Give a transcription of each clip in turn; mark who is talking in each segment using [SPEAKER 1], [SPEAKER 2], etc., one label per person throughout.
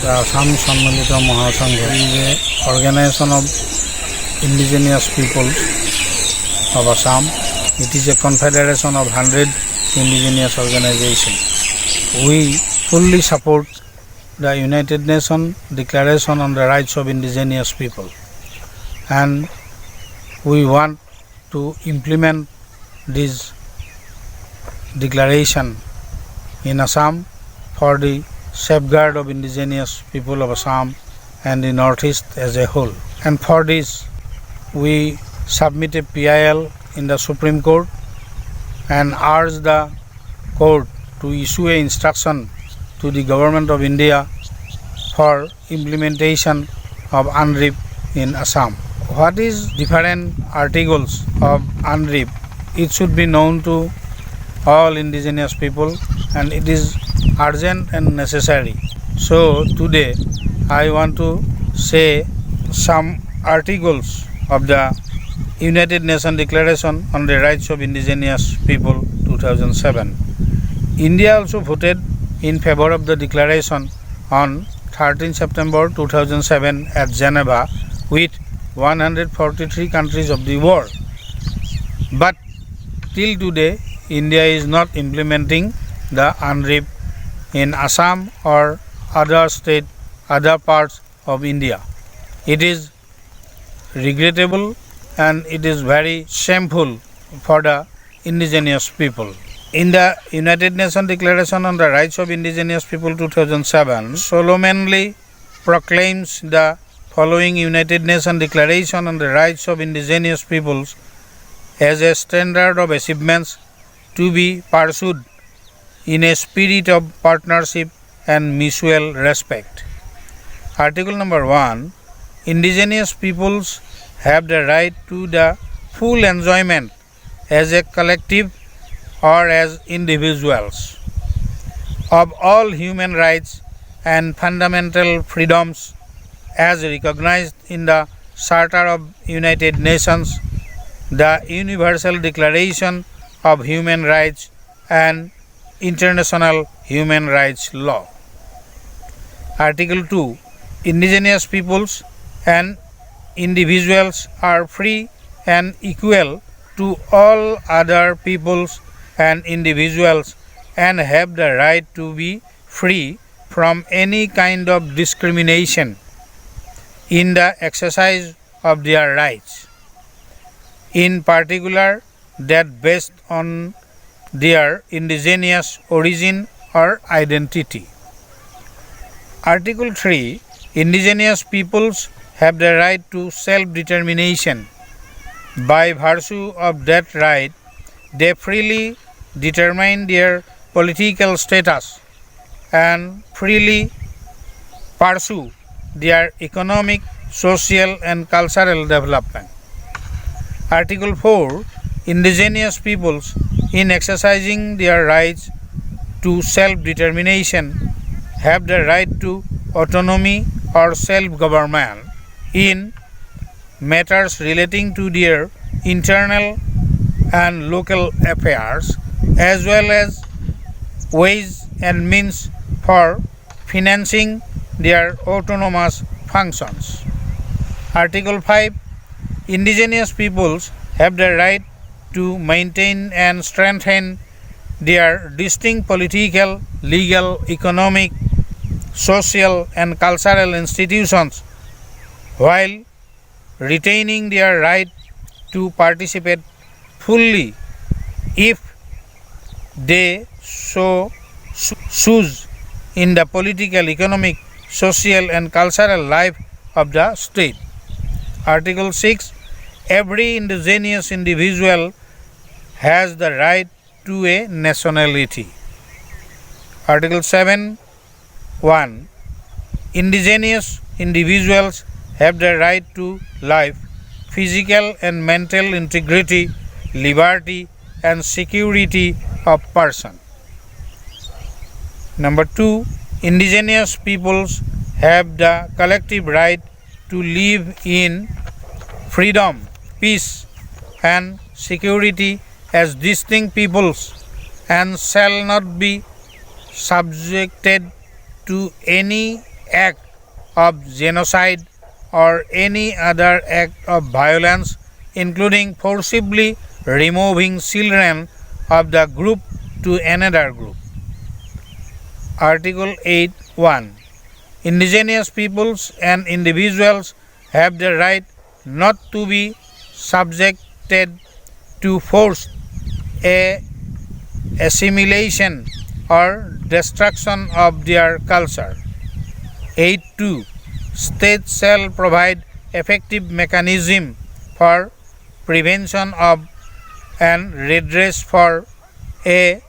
[SPEAKER 1] The Assam Sannmalita Mahasangha is an organization of indigenous peoples of Assam. It is a confederation of 100 indigenous organizations. We fully support the United Nations Declaration on the Rights of Indigenous People, and we want to implement this declaration in Assam for the safeguard of indigenous people of Assam and the Northeast as a whole. And for this, we submit a PIL in the Supreme Court and urge the court to issue an instruction to the Government of India for implementation of Undrip in Assam. What is different articles of Undrip? It should be known to all indigenous people, and it is urgent and necessary. So today I want to say some articles of the United Nations Declaration on the Rights of Indigenous People 2007. India also voted in favor of the declaration on 13 September 2007 at Geneva with 143 countries of the world. But till today, India is not implementing the Undrip in Assam or other parts of India. It is regrettable and it is very shameful for the indigenous people. In the United Nations Declaration on the Rights of Indigenous People 2007, solemnly proclaims the following United Nations Declaration on the Rights of Indigenous Peoples as a standard of achievements to be pursued in a spirit of partnership and mutual respect. Article number 1. Indigenous peoples have the right to the full enjoyment as a collective or as individuals of all human rights and fundamental freedoms as recognized in the Charter of United Nations, the Universal Declaration of Human Rights, and International Human Rights Law. Article 2. Indigenous peoples and individuals are free and equal to all other peoples and individuals and have the right to be free from any kind of discrimination in the exercise of their rights, in particular that based on their indigenous origin or identity. Article 3. Indigenous peoples have the right to self-determination. By virtue of that right, they freely determine their political status and freely pursue their economic, social and cultural development. Article 4. Indigenous peoples, in exercising their rights to self-determination, have the right to autonomy or self-government in matters relating to their internal and local affairs, as well as ways and means for financing their autonomous functions. Article 5. Indigenous peoples have the right to maintain and strengthen their distinct political, legal, economic, social and cultural institutions while retaining their right to participate fully if they so choose in the political, economic, social and cultural life of the state. Article 6. Every indigenous individual has the right to a nationality. Article 7. 1. Indigenous individuals have the right to life, physical and mental integrity, liberty and security of person. Number 2. Indigenous peoples have the collective right to live in freedom, peace and security as distinct peoples and shall not be subjected to any act of genocide or any other act of violence, including forcibly removing children of the group to another group. Article 8.1. Indigenous peoples and individuals have the right not to be subjected to forced assimilation or destruction of their culture. 8.2. States shall provide effective mechanism for prevention of and redress for an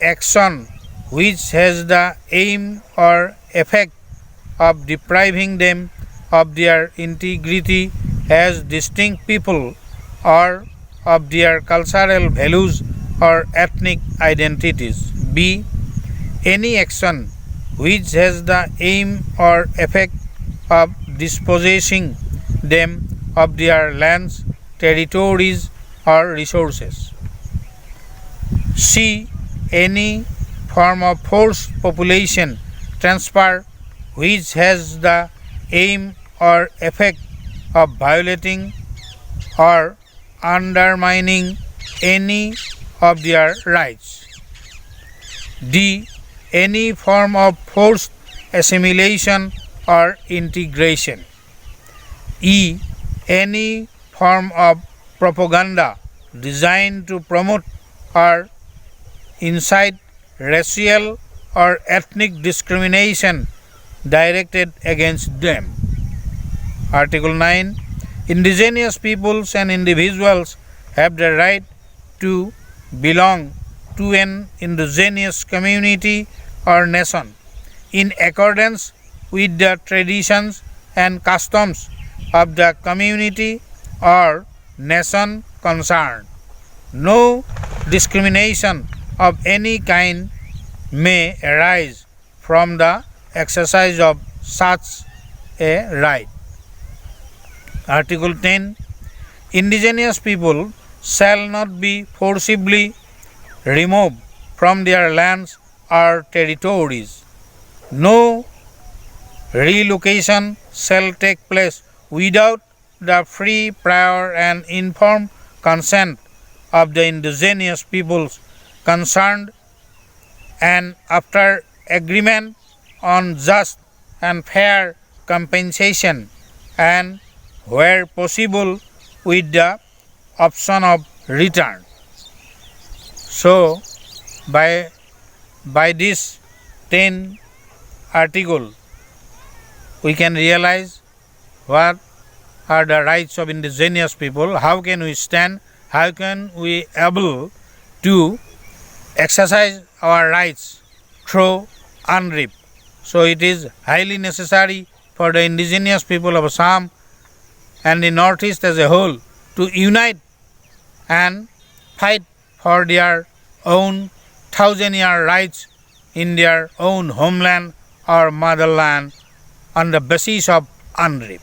[SPEAKER 1] action which has the aim or effect of depriving them of their integrity as distinct people or of their cultural values or ethnic identities. B. Any action which has the aim or effect of dispossessing them of their lands, territories, or resources. C. Any form of forced population transfer which has the aim or effect of violating or undermining any of their rights. D. Any form of forced assimilation or integration. E. Any form of propaganda designed to promote or incite racial or ethnic discrimination directed against them. Article 9. Indigenous peoples and individuals have the right to belong to an indigenous community or nation in accordance with the traditions and customs of the community or nation concerned. No discrimination of any kind may arise from the exercise of such a right. Article 10. Indigenous people shall not be forcibly removed from their lands or territories. No relocation shall take place without the free, prior, and informed consent of the indigenous peoples concerned and after agreement on just and fair compensation and where possible with the option of return. So by this 10 article we can realize what are the rights of indigenous people, how can we stand, how can we able to exercise our rights through Undrip. So it is highly necessary for the indigenous people of Assam and the Northeast as a whole to unite and fight for their own 1,000-year rights in their own homeland or motherland on the basis of Undrip.